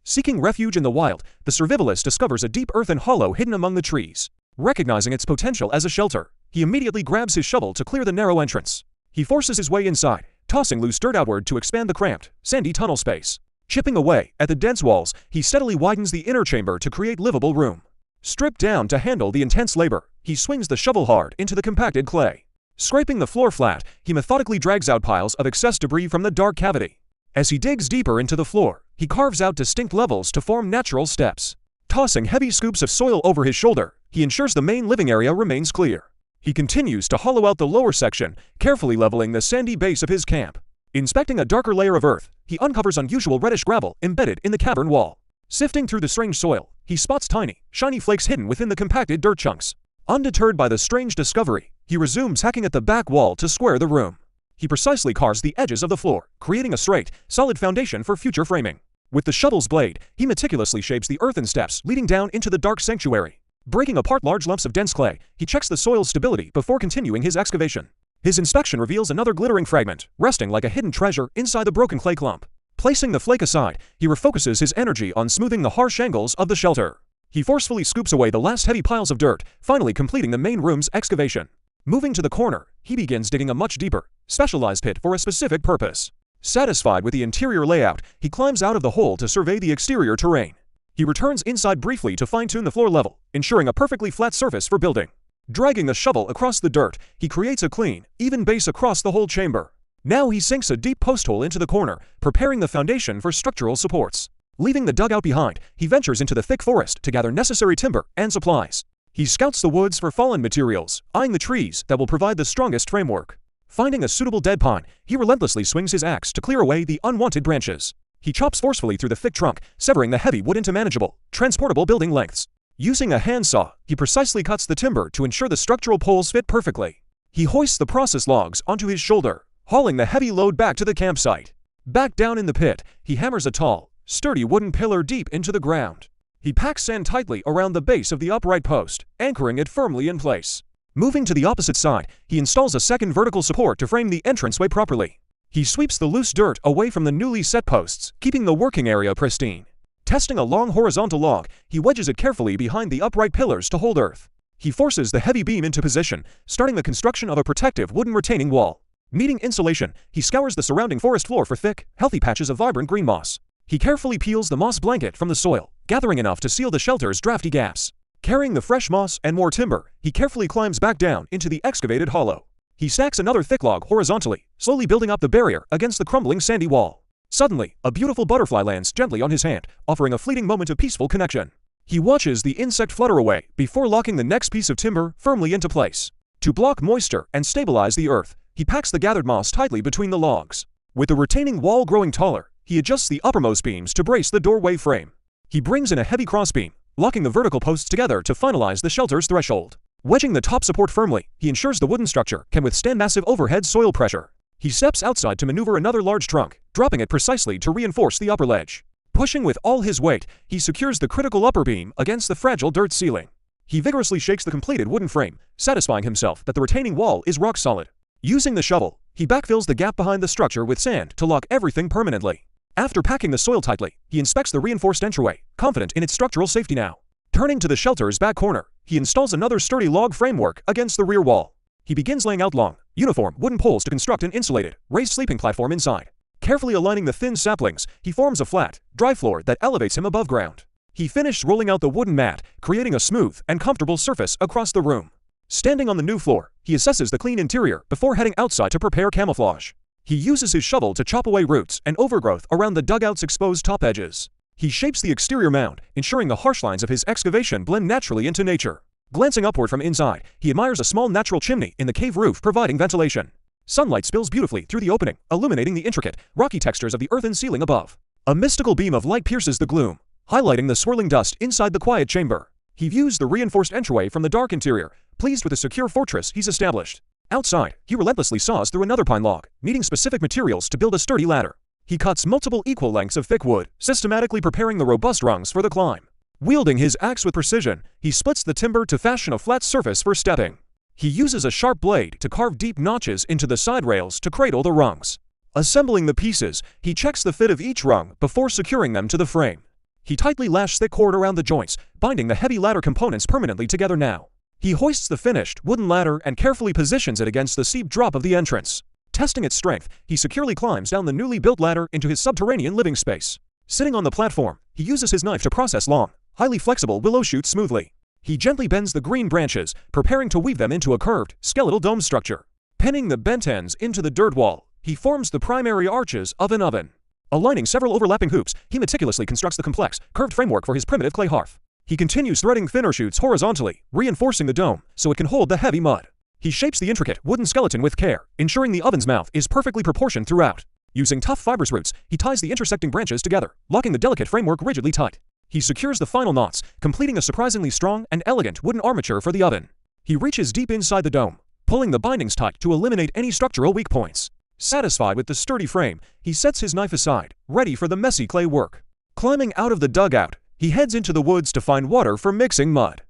Seeking refuge in the wild, the survivalist discovers a deep earthen hollow hidden among the trees. Recognizing its potential as a shelter, he immediately grabs his shovel to clear the narrow entrance. He forces his way inside, tossing loose dirt outward to expand the cramped, sandy tunnel space. Chipping away at the dense walls, he steadily widens the inner chamber to create livable room. Stripped down to handle the intense labor, he swings the shovel hard into the compacted clay. Scraping the floor flat, he methodically drags out piles of excess debris from the dark cavity. As he digs deeper into the floor, he carves out distinct levels to form natural steps. Tossing heavy scoops of soil over his shoulder, he ensures the main living area remains clear. He continues to hollow out the lower section, carefully leveling the sandy base of his camp. Inspecting a darker layer of earth, he uncovers unusual reddish gravel embedded in the cavern wall. Sifting through the strange soil, he spots tiny, shiny flakes hidden within the compacted dirt chunks. Undeterred by the strange discovery, he resumes hacking at the back wall to square the room. He precisely carves the edges of the floor, creating a straight, solid foundation for future framing. With the shovel's blade, he meticulously shapes the earthen steps leading down into the dark sanctuary. Breaking apart large lumps of dense clay, he checks the soil's stability before continuing his excavation. His inspection reveals another glittering fragment, resting like a hidden treasure inside the broken clay clump. Placing the flake aside, he refocuses his energy on smoothing the harsh angles of the shelter. He forcefully scoops away the last heavy piles of dirt, finally completing the main room's excavation. Moving to the corner, he begins digging a much deeper, specialized pit for a specific purpose. Satisfied with the interior layout, he climbs out of the hole to survey the exterior terrain. He returns inside briefly to fine-tune the floor level, ensuring a perfectly flat surface for building. Dragging the shovel across the dirt, he creates a clean, even base across the whole chamber. Now he sinks a deep post hole into the corner, preparing the foundation for structural supports. Leaving the dugout behind, he ventures into the thick forest to gather necessary timber and supplies. He scouts the woods for fallen materials, eyeing the trees that will provide the strongest framework. Finding a suitable dead pine, he relentlessly swings his axe to clear away the unwanted branches. He chops forcefully through the thick trunk, severing the heavy wood into manageable, transportable building lengths. Using a handsaw, he precisely cuts the timber to ensure the structural poles fit perfectly. He hoists the process logs onto his shoulder, hauling the heavy load back to the campsite. Back down in the pit, he hammers a tall, sturdy wooden pillar deep into the ground. He packs sand tightly around the base of the upright post, anchoring it firmly in place. Moving to the opposite side, he installs a second vertical support to frame the entranceway properly. He sweeps the loose dirt away from the newly set posts, keeping the working area pristine. Testing a long horizontal log, he wedges it carefully behind the upright pillars to hold earth. He forces the heavy beam into position, starting the construction of a protective wooden retaining wall. Needing insulation, he scours the surrounding forest floor for thick, healthy patches of vibrant green moss. He carefully peels the moss blanket from the soil, gathering enough to seal the shelter's drafty gaps. Carrying the fresh moss and more timber, he carefully climbs back down into the excavated hollow. He stacks another thick log horizontally, slowly building up the barrier against the crumbling sandy wall. Suddenly, a beautiful butterfly lands gently on his hand, offering a fleeting moment of peaceful connection. He watches the insect flutter away before locking the next piece of timber firmly into place. To block moisture and stabilize the earth, he packs the gathered moss tightly between the logs. With the retaining wall growing taller, he adjusts the uppermost beams to brace the doorway frame. He brings in a heavy crossbeam, locking the vertical posts together to finalize the shelter's threshold. Wedging the top support firmly, he ensures the wooden structure can withstand massive overhead soil pressure. He steps outside to maneuver another large trunk, dropping it precisely to reinforce the upper ledge. Pushing with all his weight, he secures the critical upper beam against the fragile dirt ceiling. He vigorously shakes the completed wooden frame, satisfying himself that the retaining wall is rock solid. Using the shovel, he backfills the gap behind the structure with sand to lock everything permanently. After packing the soil tightly, he inspects the reinforced entryway, confident in its structural safety now. Turning to the shelter's back corner, he installs another sturdy log framework against the rear wall. He begins laying out long, uniform wooden poles to construct an insulated, raised sleeping platform inside. Carefully aligning the thin saplings, he forms a flat, dry floor that elevates him above ground. He finished rolling out the wooden mat, creating a smooth and comfortable surface across the room. Standing on the new floor, he assesses the clean interior before heading outside to prepare camouflage. He uses his shovel to chop away roots and overgrowth around the dugout's exposed top edges. He shapes the exterior mound, ensuring the harsh lines of his excavation blend naturally into nature. Glancing upward from inside, he admires a small natural chimney in the cave roof providing ventilation. Sunlight spills beautifully through the opening, illuminating the intricate, rocky textures of the earthen ceiling above. A mystical beam of light pierces the gloom, highlighting the swirling dust inside the quiet chamber. He views the reinforced entryway from the dark interior, pleased with the secure fortress he's established. Outside, he relentlessly saws through another pine log, needing specific materials to build a sturdy ladder. He cuts multiple equal lengths of thick wood, systematically preparing the robust rungs for the climb. Wielding his axe with precision, he splits the timber to fashion a flat surface for stepping. He uses a sharp blade to carve deep notches into the side rails to cradle the rungs. Assembling the pieces, he checks the fit of each rung before securing them to the frame. He tightly lashed thick cord around the joints, binding the heavy ladder components permanently together now. He hoists the finished wooden ladder and carefully positions it against the steep drop of the entrance. Testing its strength, he securely climbs down the newly built ladder into his subterranean living space. Sitting on the platform, he uses his knife to process long, highly flexible willow shoots smoothly. He gently bends the green branches, preparing to weave them into a curved, skeletal dome structure. Pinning the bent ends into the dirt wall, he forms the primary arches of an oven. Aligning several overlapping hoops, he meticulously constructs the complex, curved framework for his primitive clay hearth. He continues threading thinner shoots horizontally, reinforcing the dome so it can hold the heavy mud. He shapes the intricate wooden skeleton with care, ensuring the oven's mouth is perfectly proportioned throughout. Using tough fibrous roots, he ties the intersecting branches together, locking the delicate framework rigidly tight. He secures the final knots, completing a surprisingly strong and elegant wooden armature for the oven. He reaches deep inside the dome, pulling the bindings tight to eliminate any structural weak points. Satisfied with the sturdy frame, he sets his knife aside, ready for the messy clay work. Climbing out of the dugout, he heads into the woods to find water for mixing mud.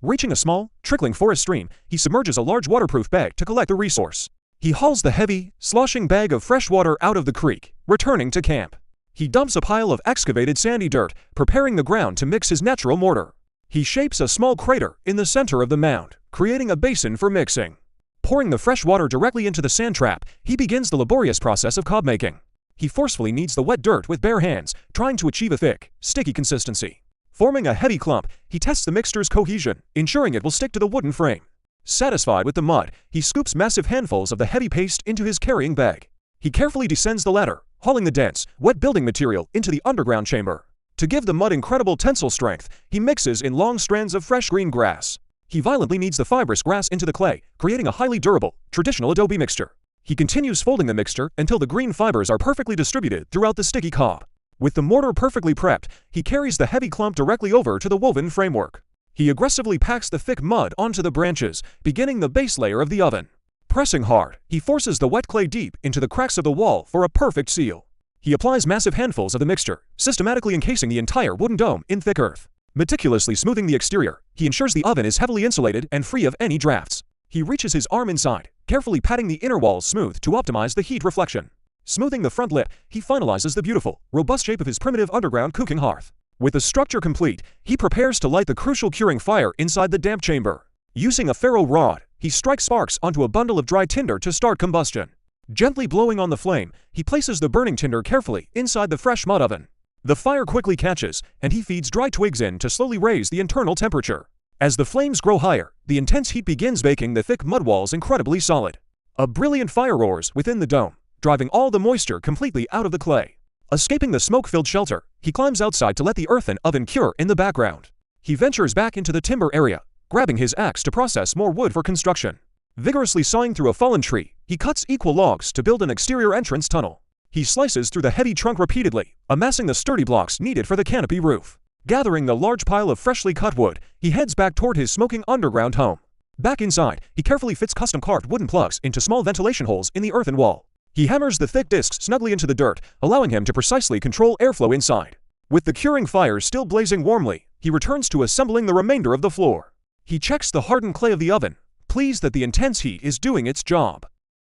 Reaching a small, trickling forest stream, he submerges a large waterproof bag to collect the resource. He hauls the heavy, sloshing bag of fresh water out of the creek, returning to camp. He dumps a pile of excavated sandy dirt, preparing the ground to mix his natural mortar. He shapes a small crater in the center of the mound, creating a basin for mixing. Pouring the fresh water directly into the sand trap, he begins the laborious process of cob making. He forcefully kneads the wet dirt with bare hands, trying to achieve a thick, sticky consistency. Forming a heavy clump, he tests the mixture's cohesion, ensuring it will stick to the wooden frame. Satisfied with the mud, he scoops massive handfuls of the heavy paste into his carrying bag. He carefully descends the ladder, hauling the dense, wet building material into the underground chamber. To give the mud incredible tensile strength, he mixes in long strands of fresh green grass. He violently kneads the fibrous grass into the clay, creating a highly durable, traditional adobe mixture. He continues folding the mixture until the green fibers are perfectly distributed throughout the sticky cob. With the mortar perfectly prepped, he carries the heavy clump directly over to the woven framework. He aggressively packs the thick mud onto the branches, beginning the base layer of the oven. Pressing hard, he forces the wet clay deep into the cracks of the wall for a perfect seal. He applies massive handfuls of the mixture, systematically encasing the entire wooden dome in thick earth. Meticulously smoothing the exterior, he ensures the oven is heavily insulated and free of any drafts. He reaches his arm inside, carefully patting the inner walls smooth to optimize the heat reflection. Smoothing the front lip, he finalizes the beautiful, robust shape of his primitive underground cooking hearth. With the structure complete, he prepares to light the crucial curing fire inside the damp chamber. Using a ferro rod, he strikes sparks onto a bundle of dry tinder to start combustion. Gently blowing on the flame, he places the burning tinder carefully inside the fresh mud oven. The fire quickly catches, and he feeds dry twigs in to slowly raise the internal temperature. As the flames grow higher, the intense heat begins baking the thick mud walls incredibly solid. A brilliant fire roars within the dome, driving all the moisture completely out of the clay. Escaping the smoke-filled shelter, he climbs outside to let the earthen oven cure in the background. He ventures back into the timber area, grabbing his axe to process more wood for construction. Vigorously sawing through a fallen tree, he cuts equal logs to build an exterior entrance tunnel. He slices through the heavy trunk repeatedly, amassing the sturdy blocks needed for the canopy roof. Gathering the large pile of freshly cut wood, he heads back toward his smoking underground home. Back inside, he carefully fits custom-carved wooden plugs into small ventilation holes in the earthen wall. He hammers the thick discs snugly into the dirt, allowing him to precisely control airflow inside. With the curing fire still blazing warmly, he returns to assembling the remainder of the floor. He checks the hardened clay of the oven, pleased that the intense heat is doing its job.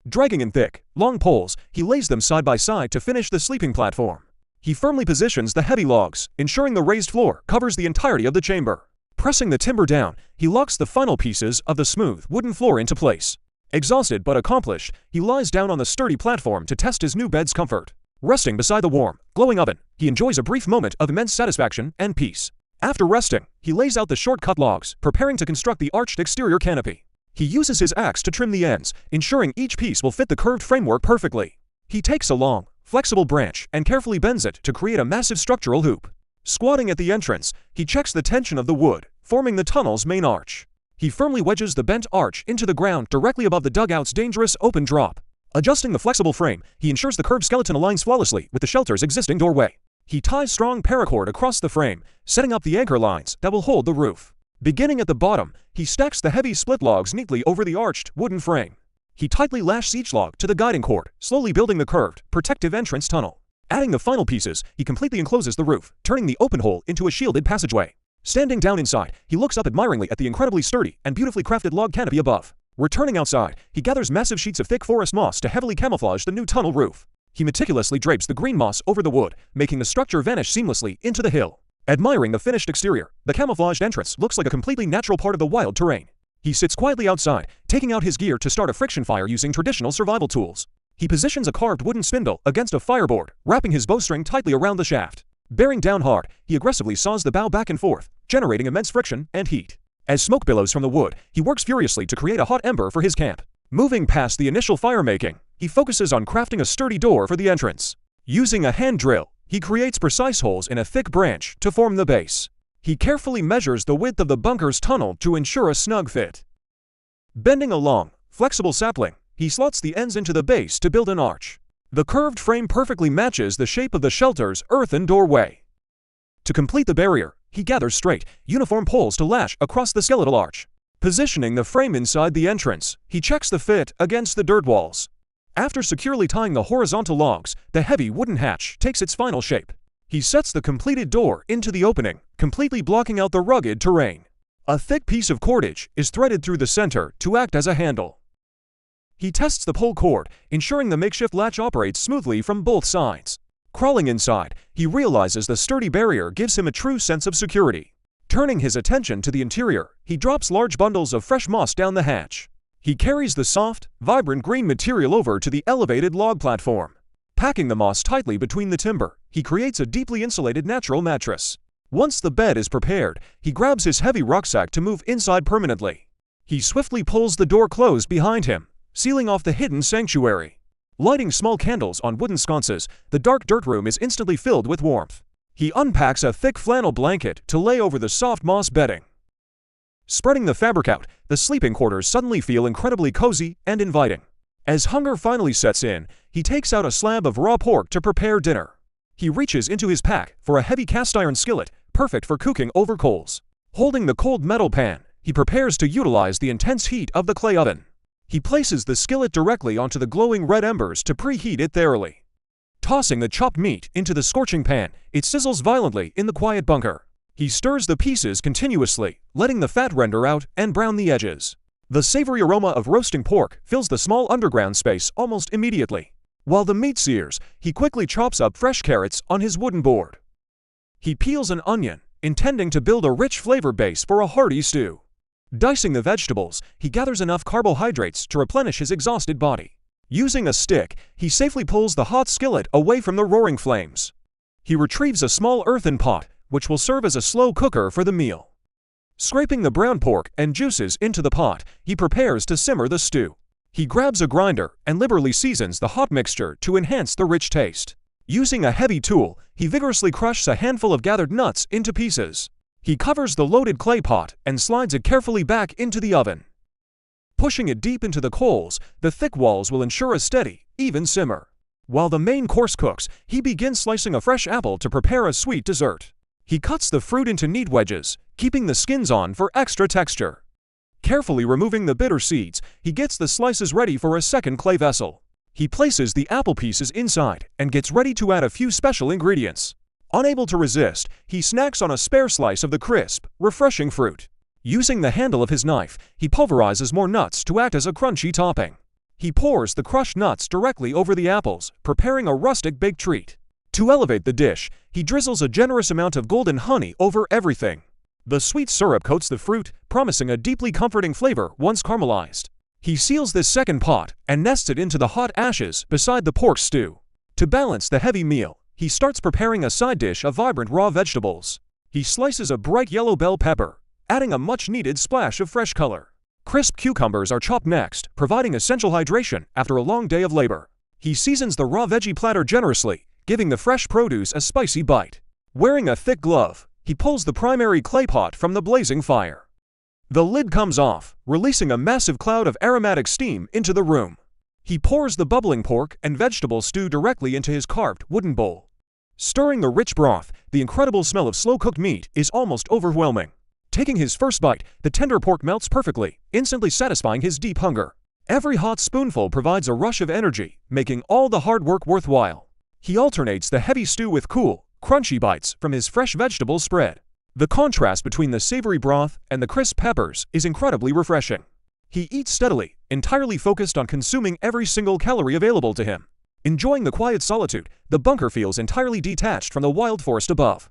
Dragging in thick, long poles, he lays them side by side to finish the sleeping platform. He firmly positions the heavy logs, ensuring the raised floor covers the entirety of the chamber. Pressing the timber down, he locks the final pieces of the smooth wooden floor into place. Exhausted but accomplished, he lies down on the sturdy platform to test his new bed's comfort. Resting beside the warm, glowing oven, he enjoys a brief moment of immense satisfaction and peace. After resting, he lays out the short-cut logs, preparing to construct the arched exterior canopy. He uses his axe to trim the ends, ensuring each piece will fit the curved framework perfectly. He takes a long, flexible branch and carefully bends it to create a massive structural hoop. Squatting at the entrance, he checks the tension of the wood, forming the tunnel's main arch. He firmly wedges the bent arch into the ground directly above the dugout's dangerous open drop. Adjusting the flexible frame, he ensures the curved skeleton aligns flawlessly with the shelter's existing doorway. He ties strong paracord across the frame, setting up the anchor lines that will hold the roof. Beginning at the bottom, he stacks the heavy split logs neatly over the arched wooden frame. He tightly lashes each log to the guiding cord, slowly building the curved, protective entrance tunnel. Adding the final pieces, he completely encloses the roof, turning the open hole into a shielded passageway. Standing down inside, he looks up admiringly at the incredibly sturdy and beautifully crafted log canopy above. Returning outside, he gathers massive sheets of thick forest moss to heavily camouflage the new tunnel roof. He meticulously drapes the green moss over the wood, making the structure vanish seamlessly into the hill. Admiring the finished exterior, the camouflaged entrance looks like a completely natural part of the wild terrain. He sits quietly outside, taking out his gear to start a friction fire using traditional survival tools. He positions a carved wooden spindle against a fireboard, wrapping his bowstring tightly around the shaft. Bearing down hard, he aggressively saws the bow back and forth, generating immense friction and heat. As smoke billows from the wood, he works furiously to create a hot ember for his camp. Moving past the initial fire making, he focuses on crafting a sturdy door for the entrance. Using a hand drill, he creates precise holes in a thick branch to form the base. He carefully measures the width of the bunker's tunnel to ensure a snug fit. Bending a long, flexible sapling, he slots the ends into the base to build an arch. The curved frame perfectly matches the shape of the shelter's earthen doorway. To complete the barrier, he gathers straight, uniform poles to lash across the skeletal arch. Positioning the frame inside the entrance, he checks the fit against the dirt walls. After securely tying the horizontal logs, the heavy wooden hatch takes its final shape. He sets the completed door into the opening, completely blocking out the rugged terrain. A thick piece of cordage is threaded through the center to act as a handle. He tests the pull cord, ensuring the makeshift latch operates smoothly from both sides. Crawling inside, he realizes the sturdy barrier gives him a true sense of security. Turning his attention to the interior, he drops large bundles of fresh moss down the hatch. He carries the soft, vibrant green material over to the elevated log platform. Packing the moss tightly between the timber, he creates a deeply insulated natural mattress. Once the bed is prepared, he grabs his heavy rucksack to move inside permanently. He swiftly pulls the door closed behind him, sealing off the hidden sanctuary. Lighting small candles on wooden sconces, the dark dirt room is instantly filled with warmth. He unpacks a thick flannel blanket to lay over the soft moss bedding. Spreading the fabric out, the sleeping quarters suddenly feel incredibly cozy and inviting. As hunger finally sets in, he takes out a slab of raw pork to prepare dinner. He reaches into his pack for a heavy cast iron skillet, perfect for cooking over coals. Holding the cold metal pan, he prepares to utilize the intense heat of the clay oven. He places the skillet directly onto the glowing red embers to preheat it thoroughly. Tossing the chopped meat into the scorching pan, it sizzles violently in the quiet bunker. He stirs the pieces continuously, letting the fat render out and brown the edges. The savory aroma of roasting pork fills the small underground space almost immediately. While the meat sears, he quickly chops up fresh carrots on his wooden board. He peels an onion, intending to build a rich flavor base for a hearty stew. Dicing the vegetables, he gathers enough carbohydrates to replenish his exhausted body. Using a stick, he safely pulls the hot skillet away from the roaring flames. He retrieves a small earthen pot, which will serve as a slow cooker for the meal. Scraping the brown pork and juices into the pot, he prepares to simmer the stew. He grabs a grinder and liberally seasons the hot mixture to enhance the rich taste. Using a heavy tool, he vigorously crushes a handful of gathered nuts into pieces. He covers the loaded clay pot and slides it carefully back into the oven. Pushing it deep into the coals, the thick walls will ensure a steady, even simmer. While the main course cooks, he begins slicing a fresh apple to prepare a sweet dessert. He cuts the fruit into neat wedges, keeping the skins on for extra texture. Carefully removing the bitter seeds, he gets the slices ready for a second clay vessel. He places the apple pieces inside and gets ready to add a few special ingredients. Unable to resist, he snacks on a spare slice of the crisp, refreshing fruit. Using the handle of his knife, he pulverizes more nuts to act as a crunchy topping. He pours the crushed nuts directly over the apples, preparing a rustic baked treat. To elevate the dish, he drizzles a generous amount of golden honey over everything. The sweet syrup coats the fruit, promising a deeply comforting flavor once caramelized. He seals this second pot and nests it into the hot ashes beside the pork stew. To balance the heavy meal, he starts preparing a side dish of vibrant raw vegetables. He slices a bright yellow bell pepper, adding a much-needed splash of fresh color. Crisp cucumbers are chopped next, providing essential hydration after a long day of labor. He seasons the raw veggie platter generously, giving the fresh produce a spicy bite. Wearing a thick glove, he pulls the primary clay pot from the blazing fire. The lid comes off, releasing a massive cloud of aromatic steam into the room. He pours the bubbling pork and vegetable stew directly into his carved wooden bowl. Stirring the rich broth, the incredible smell of slow-cooked meat is almost overwhelming. Taking his first bite, the tender pork melts perfectly, instantly satisfying his deep hunger. Every hot spoonful provides a rush of energy, making all the hard work worthwhile. He alternates the heavy stew with cool, crunchy bites from his fresh vegetable spread. The contrast between the savory broth and the crisp peppers is incredibly refreshing. He eats steadily, entirely focused on consuming every single calorie available to him. Enjoying the quiet solitude, the bunker feels entirely detached from the wild forest above.